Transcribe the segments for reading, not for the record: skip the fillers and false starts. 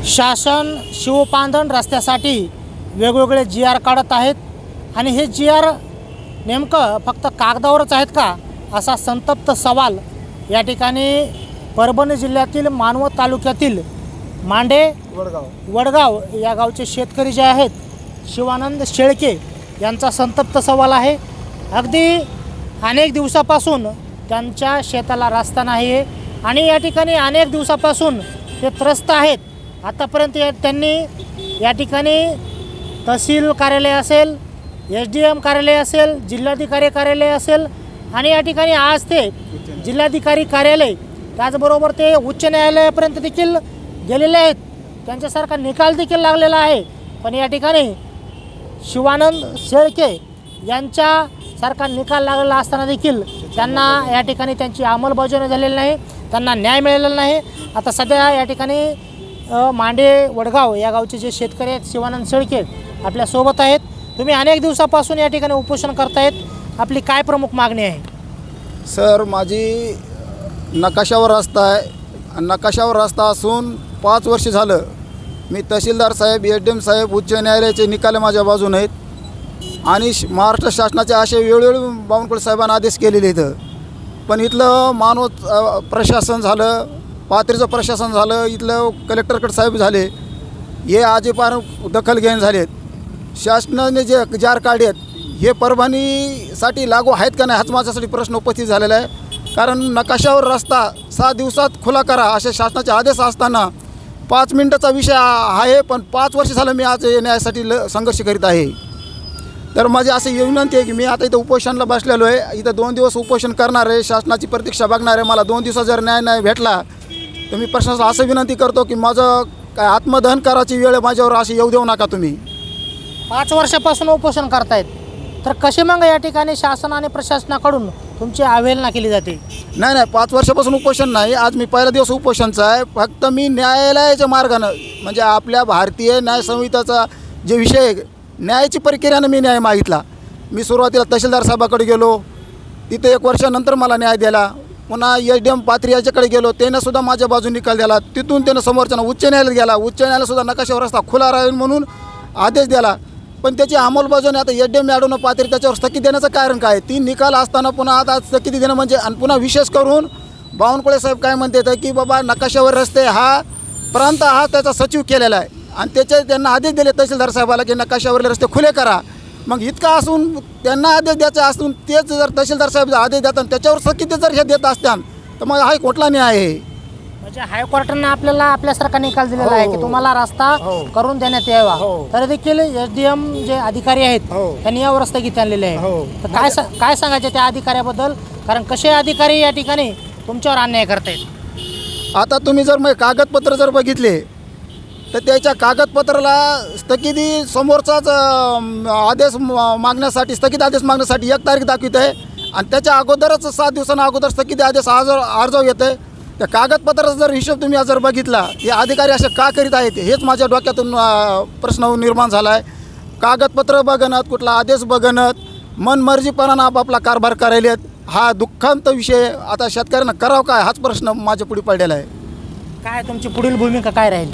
शासन शिवपांधण रस्त्यासाठी वेगवेगळे GR काढत आहेत आणि हे GR नेमकं फक्त कागदावरच आहेत का असा संतप्त सवाल या ठिकाणी परभणी जिल्ह्यातील मानवत तालुक्यातील मांडे वडगाव या गावचे शेतकरी जे आहेत शिवानंद शेळके यांचा संतप्त सवाल आहे। अगदी अनेक दिवसापासून त्यांच्या शेताला रस्ता नाही आहे आणि या ठिकाणी अनेक दिवसापासून ते त्रस्त आहेत। आतापर्यंत त्यांनी या ठिकाणी तहसील कार्यालय असेल, SDM कार्यालय असेल, जिल्हाधिकारी कार्यालय असेल आणि या ठिकाणी आज ते जिल्हाधिकारी कार्यालय त्याचबरोबर ते उच्च न्यायालयापर्यंत देखील गेलेले आहेत। त्यांच्यासारखा निकाल देखील लागलेला आहे, पण या ठिकाणी शिवानंद शेळके यांच्यासारखा निकाल लागलेला असताना देखील त्यांना या ठिकाणी त्यांची अंमलबजावणी झालेली नाही, त्यांना न्याय मिळालेला नाही। आता सध्या या ठिकाणी मांडे वडगाव या गावचे जे शेतकरी आहेत शिवानंद शेळके आपल्यासोबत आहेत। तुम्ही अनेक दिवसापासून या ठिकाणी उपोषण करतायत, आपली काय प्रमुख मागणी आहे? सर, माझी नकाशावर रस्ता आहे, नकाशावर रस्ता असून 5 वर्ष झालं मी तहसीलदार साहेब, SDM साहेब, उच्च न्यायालयाचे निकाल माझ्या बाजूने आहेत आणि महाराष्ट्र शासनाचे असे वेळोवेळी बावनकुळे साहेबांना आदेश केलेले इथं, पण इथलं मानवत प्रशासन झालं, पाथरीचं प्रशासन झालं, इथलं कलेक्टरकडे साहेब झाले, हे आजीपार दखल घेऊन झालेत। शासनाने जे GR काढले आहेत हे परभणीसाठी लागू आहेत का नाही हाच माझ्यासाठी प्रश्न उपस्थित झालेला आहे। कारण नकाशावर रस्ता 6 दिवसात खुला करा असे शासनाचे आदेश असताना 5 मिनिटाचा विषय आहे, पण 5 वर्ष झालं मी आज येण्यासाठी संघर्ष करीत आहे। तर माझी अशी विनंती आहे की मी आता इथं उपोषणाला बसलेलो आहे, इथं 2 दिवस उपोषण करणार आहे, शासनाची प्रतीक्षा बघणार आहे। मला 2 दिवसात जर न्याय नाही भेटला तर मी प्रशासनाला असं विनंती करतो की माझं काय आत्मदहन करायची वेळ माझ्यावर अशी येऊ देऊ नका तुम्ही। 5 वर्षापासून उपोषण करतायत, तर कसे मग या ठिकाणी शासन आणि प्रशासनाकडून तुमची अवहेलना केली जाते? नाही, 5 वर्षापासून उपोषण नाही, आज मी पहिला दिवस उपोषणचा आहे। फक्त मी न्यायालयाच्या मार्गानं म्हणजे आपल्या भारतीय न्याय संहिताचा जे विषय आहे न्यायाची प्रक्रियानं मी न्याय मागितला। मी सुरुवातीला तहसीलदार साहेबाकडे गेलो, तिथे 1 वर्षानंतर मला न्याय दिला। पुन्हा SDM पाथरी याच्याकडे गेलो, त्यानंसुद्धा माझ्या बाजूने निकाल दिला। तिथून त्यानं समोरच्यानं उच्च न्यायालयात गेला, उच्च न्यायालयासुद्धा नकाशावर रस्ता खुला राहील म्हणून आदेश दिला, पण त्याची अंमलबजावणी आता SDM मॅडमनं पाथरी त्याच्यावर स्थगिती देण्याचं कारण काय? 3 निकाल असताना पुन्हा आता स्थगिती देणं म्हणजे आणि पुन्हा विशेष करून बावनकुळे साहेब काय म्हणतात की बाबा नकाशावर रस्ते हा प्रांत हा त्याचा सचिव केलेला आहे आणि त्यांना आदेश दिले तहसीलदार साहेबाला की नकाशावरले रस्ते खुले करा। मग इतका असून त्यांना आदेश द्यायचा असून तेच जर तहसीलदार साहेब आदेश देतात त्याच्यावर स्थगिती जर हे देत असतात तर मग हा कुठला न्याय आहे? म्हणजे हायकोर्टानं आपल्याला आपल्यासारखा निकाल दिलेला आहे की तुम्हाला रस्ता करून देण्यात यावा, तर देखील SDM जे अधिकारी आहेत त्यांनी यावर स्थगिती आणलेली आहे। तर काय सांगायचे त्या अधिकाऱ्याबद्दल? कारण कसे अधिकारी या ठिकाणी तुमच्यावर अन्याय करतायत? आता तुम्ही जर मग कागदपत्र जर बघितले तर त्याच्या कागदपत्राला स्थगिती समोरचाच आदेश मागण्यासाठी स्थगित आदेश मागण्यासाठी 1 तारीख दाखवित आहे आणि त्याच्या अगोदरच 7 दिवसांना अगोदर स्थगिती आदेश अर्ज येत आहे। त्या कागदपत्राचा जर हिशोब तुम्ही जर बघितला हे अधिकारी असे का करीत आहेत हेच माझ्या डोक्यातून प्रश्न निर्माण झाला आहे। कागदपत्र बघणत, कुठला आदेश बघणत, मनमर्जीपणानं आपापला कारभार करायलेत, हा दुःखांत विषय। आता शेतकऱ्यांना करावं काय हाच प्रश्न माझ्या पुढे पडलेला आहे। काय तुमची पुढील भूमिका काय राहील?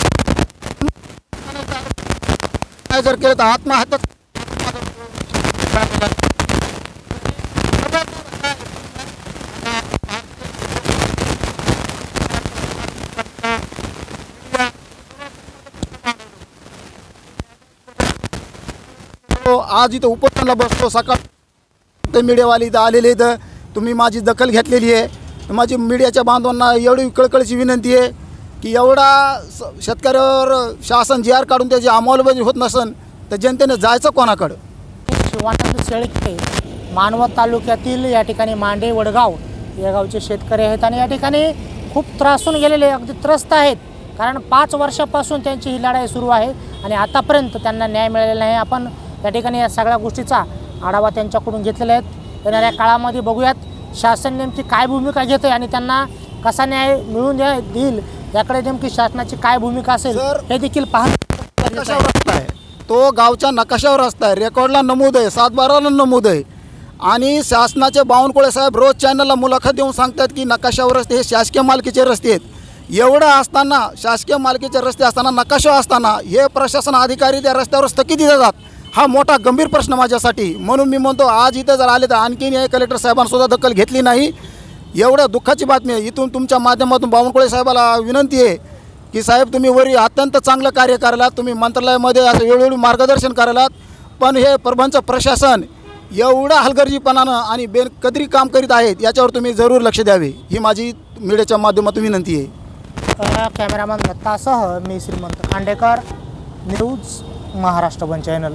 काय जर केलं तर आत्महत्या आज इथं उपोषणाला बसतो। सकाळ मीडियावाले इथं आलेले इथं तुम्ही माझी दखल घेतलेली आहे। माझी मीडियाच्या बांधवांना एवढी कळकळीची विनंती आहे की एवढा शेतकऱ्यावर शासन GR काढून त्याची अंमलबजावणी होत नसेल तर जनतेने जायचं कोणाकडं? शिवानंद शेळके मानवत तालुक्यातील या ठिकाणी मांडे वडगाव या गावचे शेतकरी आहेत आणि या ठिकाणी खूप त्रासून गेलेले, अगदी त्रस्त आहेत। कारण 5 वर्षापासून त्यांची ही लढाई सुरू आहे आणि आतापर्यंत त्यांना न्याय मिळालेला नाही। आपण या ठिकाणी या सगळ्या गोष्टीचा आढावा त्यांच्याकडून घेतलेला आहे। येणाऱ्या काळामध्ये बघूयात शासन नेमकी काय भूमिका घेते आणि त्यांना कसा न्याय मिळून देईल याकडे नेमकी शासनाची काय भूमिका असेल हे देखील पाहणं रस्ता आहे तो गावच्या नकाशावर रस्ता आहे, रेकॉर्डला नमूद आहे, 7/12ला नमूद आहे आणि शासनाचे बावनकुळे साहेब रोज चॅनलला मुलाखत देऊन सांगतात की नकाशावर रस्ते हे शासकीय मालकीचे रस्ते आहेत। एवढं असताना शासकीय मालकीचे रस्ते असताना नकाशा असताना हे प्रशासन अधिकारी त्या रस्त्यावर स्थगिती देतात. हा मोठा गंभीर प्रश्न माझ्यासाठी. म्हणून मी म्हणतो आज इथं जर आले तर आणखीन हे कलेक्टर साहेबांसुद्धा दखल घेतली नाही. एवढं दुःखाची बातमी आहे. इथून तुमच्या माध्यमातून बावनकुळे साहेबाला विनंती आहे की साहेब तुम्ही वरी अत्यंत चांगलं कार्य करायलात, तुम्ही मंत्रालयामध्ये असं वेळोवेळी मार्गदर्शन करायलात, पण हे परभणचं प्रशासन एवढं हलगर्जीपणानं आणि बेनकदरी काम करीत आहेत याच्यावर तुम्ही जरूर लक्ष द्यावे, ही माझी मीडियाच्या माध्यमातून विनंती आहे. कॅमेरामॅन दत्तासह मी श्रीमंत Khandekar, news Maharashtra one channel.